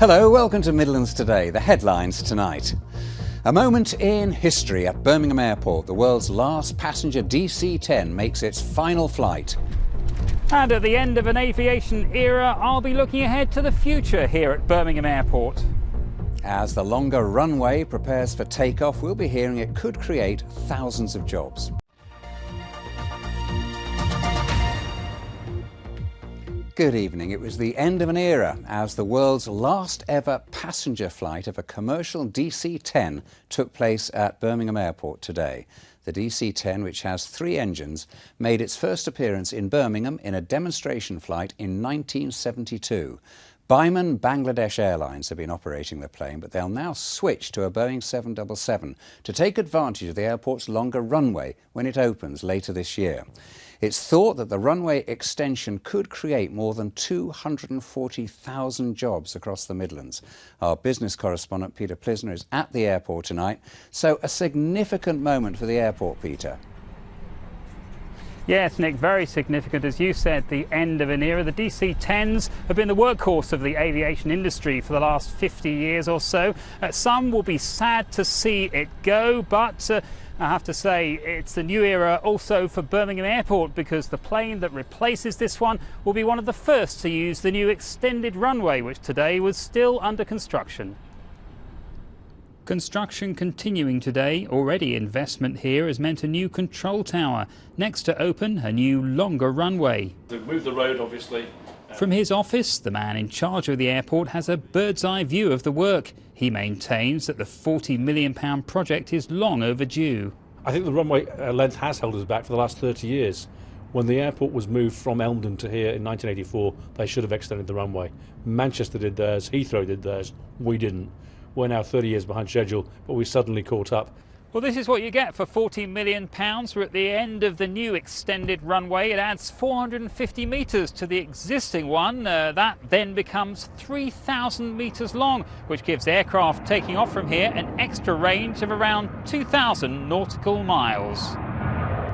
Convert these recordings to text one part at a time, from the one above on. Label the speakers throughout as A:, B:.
A: Hello, welcome to Midlands Today. The headlines tonight. A moment in history at Birmingham Airport. The world's last passenger DC-10 makes its final flight.
B: And at the end of an aviation era, I'll be looking ahead to the future here at Birmingham Airport.
A: As the longer runway prepares for takeoff, we'll be hearing it could create thousands of jobs. Good evening. It was the end of an era as the world's last ever passenger flight of a commercial DC-10 took place at Birmingham Airport today. The DC-10, which has 3 engines, made its first appearance in Birmingham in a demonstration flight in 1972. Birmingham Bangladesh Airlines have been operating the plane, but they'll now switch to a Boeing 777 to take advantage of the airport's longer runway when it opens later this year. It's thought that the runway extension could create more than 240,000 jobs across the Midlands. Our business correspondent Peter Plisner is at the airport tonight, so a significant moment for the airport, Peter.
B: Yes, Nick, very significant. As you said, the end of an era. The DC-10s have been the workhorse of the aviation industry for the last 50 years or so. Some will be sad to see it go, but I have to say it's a new era also for Birmingham Airport, because the plane that replaces this one will be one of the first to use the new extended runway, which today was still under construction. Construction continuing today. Already investment here has meant a new control tower. Next to open, a new longer runway.
C: They've moved the road, obviously.
B: From his office, the man in charge of the airport has a bird's eye view of the work. He maintains that the £40 million project is long overdue.
C: I think the runway length has held us back for the last 30 years. When the airport was moved from Elmdon to here in 1984, they should have extended the runway. Manchester did theirs, Heathrow did theirs, we didn't. We're now 30 years behind schedule, but we suddenly caught up.
B: Well, this is what you get for £40 million. We're at the end of the new extended runway. It adds 450 metres to the existing one. That then becomes 3,000 metres long, which gives aircraft taking off from here an extra range of around 2,000 nautical miles.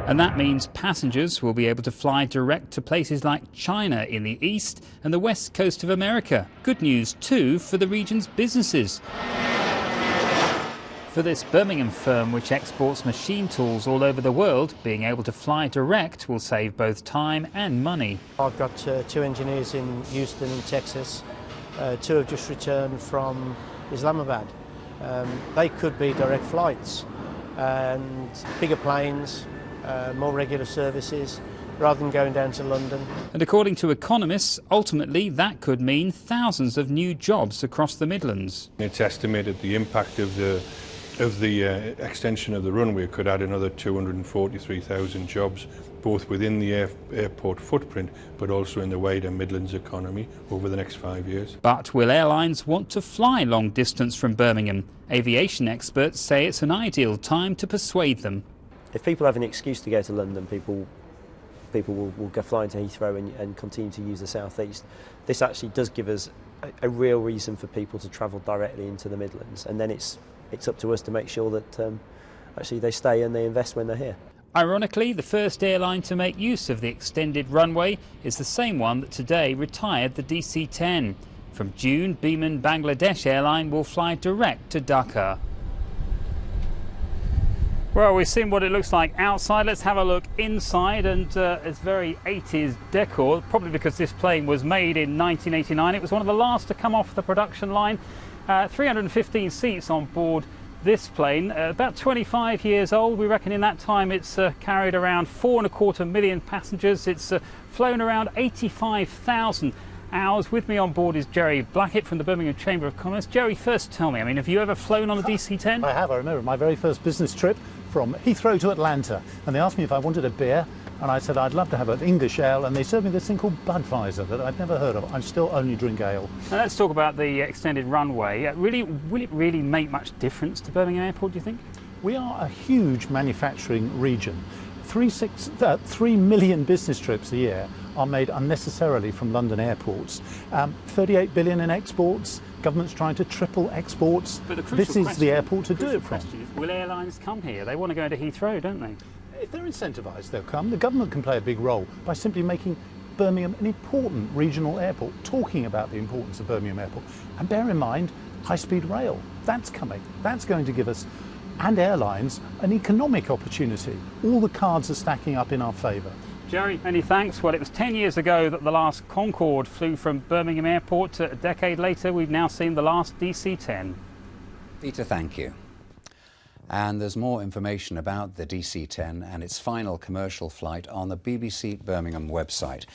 B: And that means passengers will be able to fly direct to places like China in the east and the west coast of America. Good news too for the region's businesses. For this Birmingham firm, which exports machine tools all over the world, being able to fly direct will save both time and money.
D: I've got 2 engineers in Houston and Texas. 2 have just returned from Islamabad. They could be direct flights and bigger planes, more regular services, rather than going down to London. And according to economists, ultimately that could mean thousands of new jobs across the Midlands.
E: It's estimated the impact of the extension of the runway could add another 243,000 jobs, both within the airport footprint but also in the wider Midlands economy over the next 5 years.
B: But will airlines want to fly long distance from Birmingham? Aviation experts say it's an ideal time to persuade them.
F: If people have an excuse to go to London, people will go flying to Heathrow and continue to use the South East. This actually does give us a real reason for people to travel directly into the Midlands, and then it's up to us to make sure that actually they stay and they invest when they're here.
B: Ironically, the first airline to make use of the extended runway is the same one that today retired the DC-10. From June, Birmingham Bangladesh Airline will fly direct to Dhaka. Well, we've seen what it looks like outside. Let's have a look inside, and it's very 80s decor, probably because this plane was made in 1989. It was one of the last to come off the production line. 315 seats on board this plane, about 25 years old. We reckon in that time it's carried around 4.25 million passengers. It's flown around 85,000 hours. With me on board is Jerry Blackett from the Birmingham Chamber of Commerce. Jerry, first tell me, have you ever flown on a DC-10?
G: I have. I remember my very first business trip from Heathrow to Atlanta, and they asked me if I wanted a beer, and I said I'd love to have an English ale, and they served me this thing called Budweiser that I'd never heard of. I still only drink ale. Now
B: let's talk about the extended runway. Will it really make much difference to Birmingham Airport, do you think? We are a huge manufacturing region. 3 million business trips a year are made unnecessarily from London airports. 38 billion in exports. Government's trying to triple exports. But this is the airport to do it from. Will airlines come here? They want to go to Heathrow, don't they? If they're incentivised, they'll come. The government can play a big role by simply making
G: Birmingham an important regional airport, talking about the importance of Birmingham Airport. And bear in mind, high-speed rail, that's coming. That's going to give us, and airlines, an economic opportunity. All the cards are stacking up in our favour.
B: Jerry, many thanks. Well, it was 10 years ago that the last Concorde flew from Birmingham Airport. A decade later, we've now seen the last DC-10.
A: Peter, thank you. And there's more information about the DC-10 and its final commercial flight on the BBC Birmingham website.